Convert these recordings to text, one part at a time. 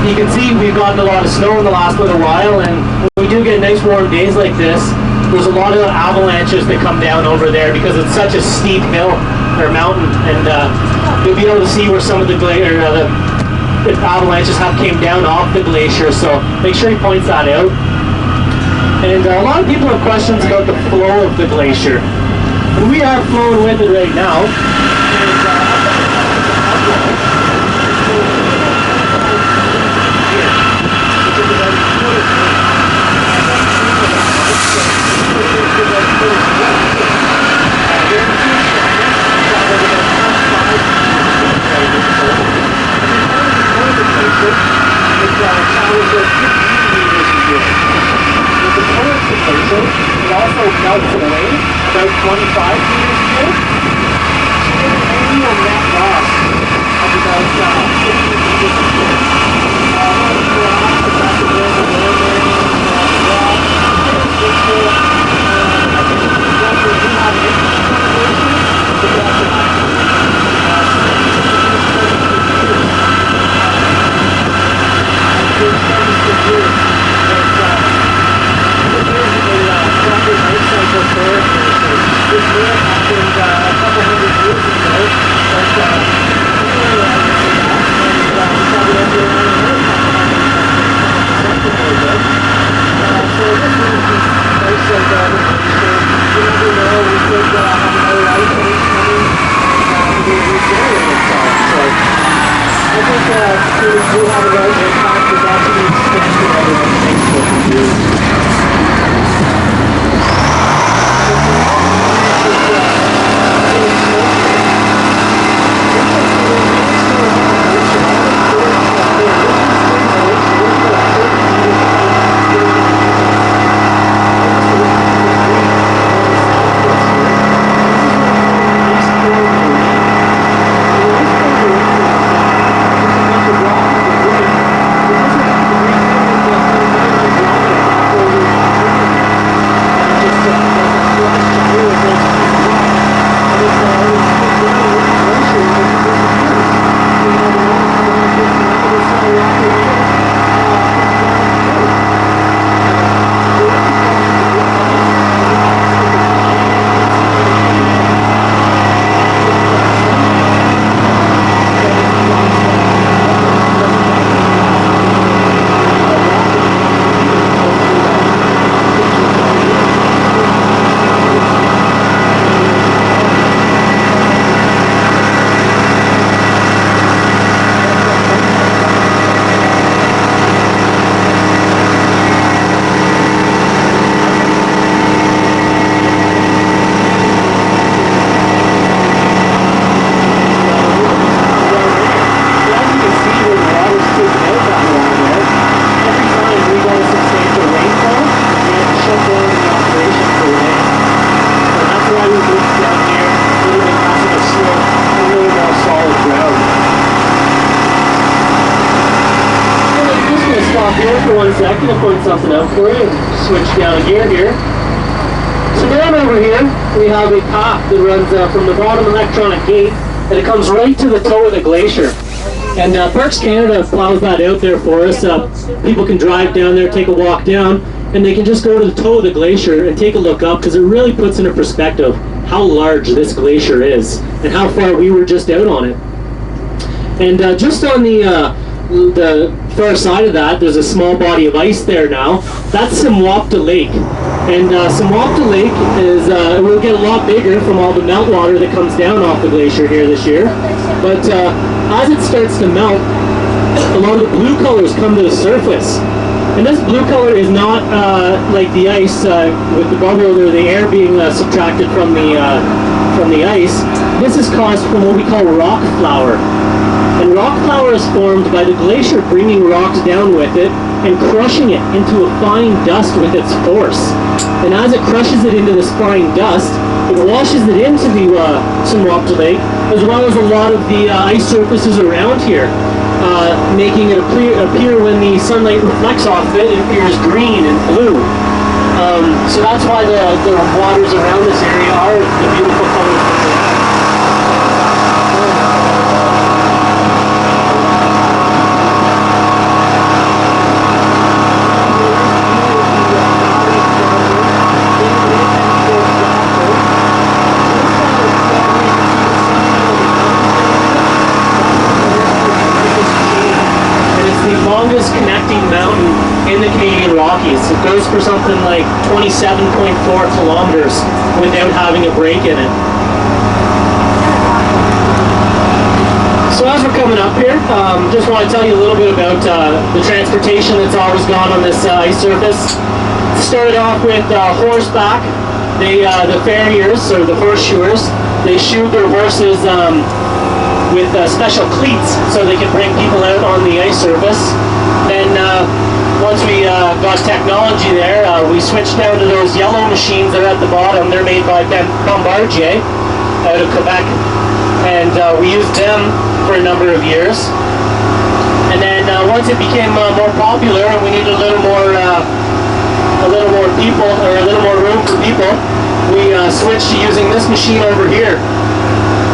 you can see we've gotten a lot of snow in the last little while, and when we do get nice warm days like this, there's a lot of avalanches that come down over there because it's such a steep hill or mountain, and you'll be able to see where some of the avalanches have came down off the glacier, so make sure he points that out. And a lot of people have questions about the flow of the glacier. And we are flowing with it right now. It also melts away about 25 meters a year. So there's an annual net loss of about 50 meters a year. Second, I'll point something out for you. Switch down gear here. So down over here, we have a path that runs from the bottom electronic gate, and it comes right to the toe of the glacier. And Parks Canada plows that out there for us. People can drive down there, take a walk down, and they can just go to the toe of the glacier and take a look up, because it really puts into perspective how large this glacier is and how far we were just out on it. And just on the far side of that, there's a small body of ice there now. That's Simwapta Lake. And Simwapta Lake is, it will get a lot bigger from all the meltwater that comes down off the glacier here this year. But as it starts to melt, a lot of the blue colors come to the surface. And this blue color is not like the ice with the bubble or the air being subtracted from the ice. This is caused from what we call rock flour. And rock flour is formed by the glacier bringing rocks down with it and crushing it into a fine dust with its force. And as it crushes it into this fine dust, it washes it into the Simwapta Lake, as well as a lot of the ice surfaces around here, making it appear when the sunlight reflects off it, it appears green and blue. So that's why the waters around this area are the beautiful colors that they are. in the Canadian Rockies. It goes for something like 27.4 kilometers without having a break in it. So as we're coming up here, just want to tell you a little bit about the transportation that's always gone on this ice surface. Started off with horseback. The farriers, or the horseshoers, they shoe their horses with special cleats so they can bring people out on the ice surface. Then once we got technology there, we switched down to those yellow machines that are at the bottom. They're made by Bombardier out of Quebec, and we used them for a number of years. And then once it became more popular and we needed a little more people, or a little more room for people, we switched to using this machine over here.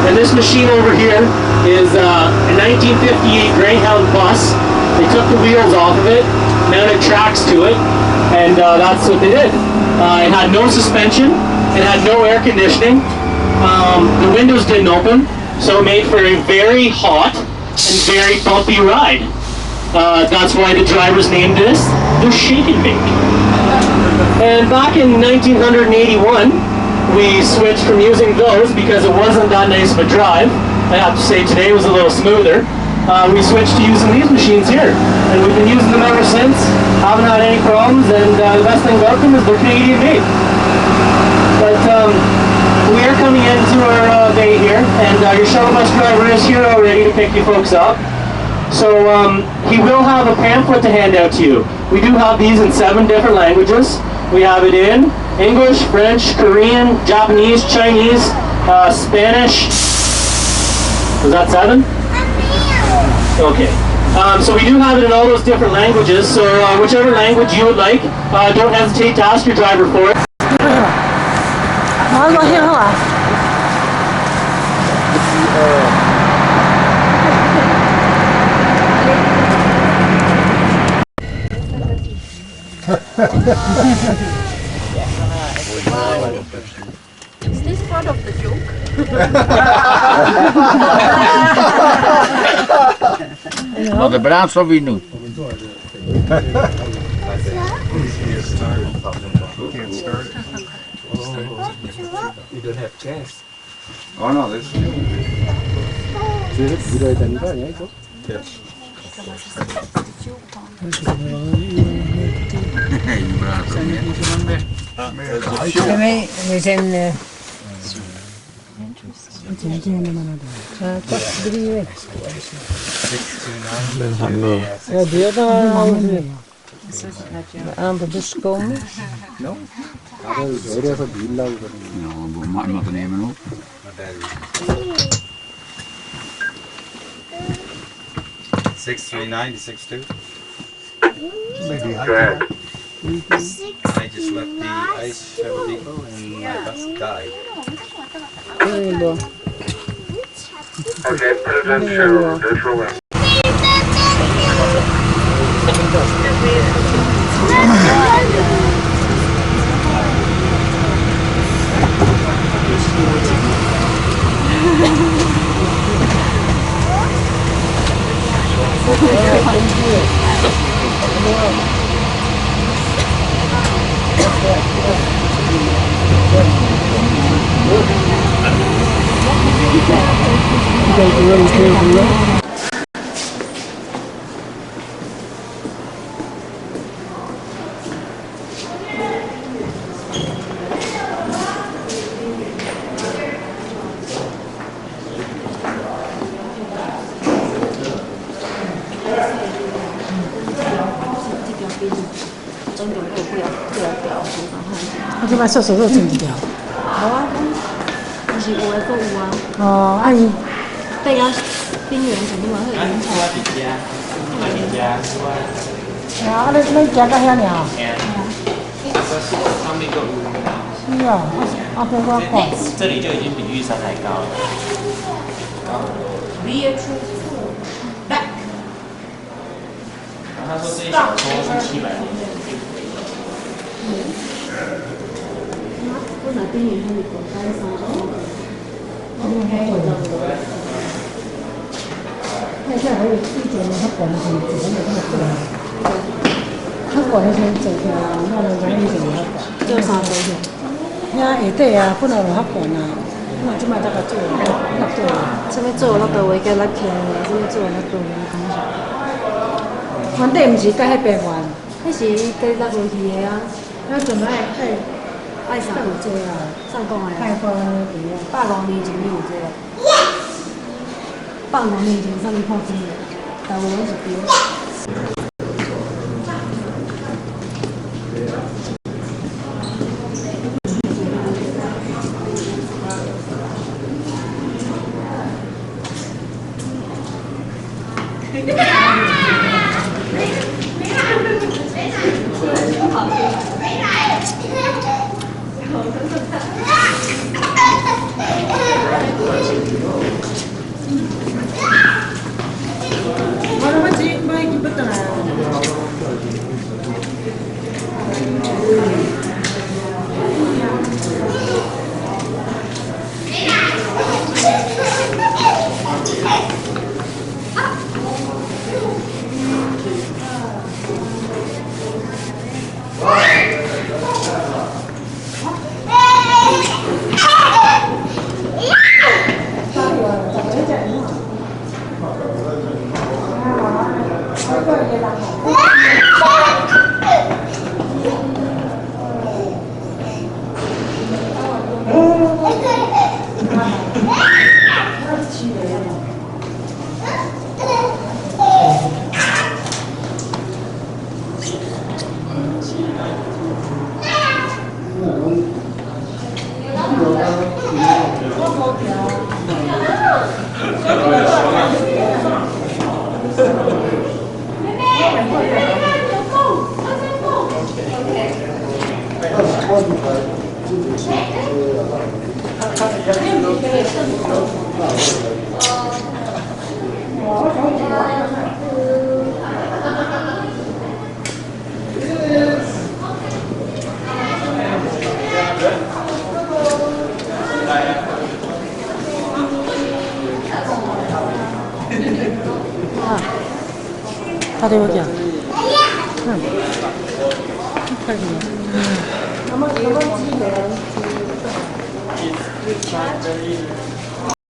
And this machine over here is a 1958 Greyhound bus. They took the wheels off of it, mounted tracks to it, and that's what they did. It had no suspension, it had no air conditioning, the windows didn't open, so it made for a very hot and very bumpy ride. That's why the drivers named this the Shake and Bake. And back in 1981, we switched from using those because it wasn't that nice of a drive. I have to say today was a little smoother. We switched to using these machines here, and we've been using them ever since. Haven't had any problems, and the best thing about them is they're Canadian made. But we are coming into our bay here, and your shuttle bus driver is here already to pick you folks up. So he will have a pamphlet to hand out to you. We do have these in 7 different languages. We have it in English, French, Korean, Japanese, Chinese, Spanish. Was that 7? Okay. So we do have it in all those different languages. So whichever language you would like, don't hesitate to ask your driver for it. Is this part of the joke? No, the branzo vino. Can't start it. You don't have gas. Oh no, this. 밀어야 되는 거 아니야 이거? Yes. Kami minsan ja, die aan de komen. 열에서 밀라고 그러는 No, 뭐 많이 nemen ook. 639 to 62. maybe I just left the ice shovel depot and my bus died. Okay, put it in neutral west.你把手手整掉。是有的个有啊，哦，阿姨，对啊，边缘肯定会影响。啊，你夹到遐尔？是啊，阿哥我看。这里就已经比玉山还高了。然后他说这一小撮是700年。我那边缘还是广单山哦。看一下还有1.2还管得很紧，那个。 학원에서做起来，那就容易就有学校。做啥做去？遐下底啊，本来有学校啊，那即摆才甲做，落做。什么做那个位个那片，什么做那个位讲啥？原底毋是甲迄白丸，那是跟那过去的啊，那阵爱爱上有这啊，上讲的爱啊，讲的对啊。 100多年前有这个，100多年前上面看见的，台湾是对。我都要钱，买去不倒来啊。打电话叫。快点。那么几个人？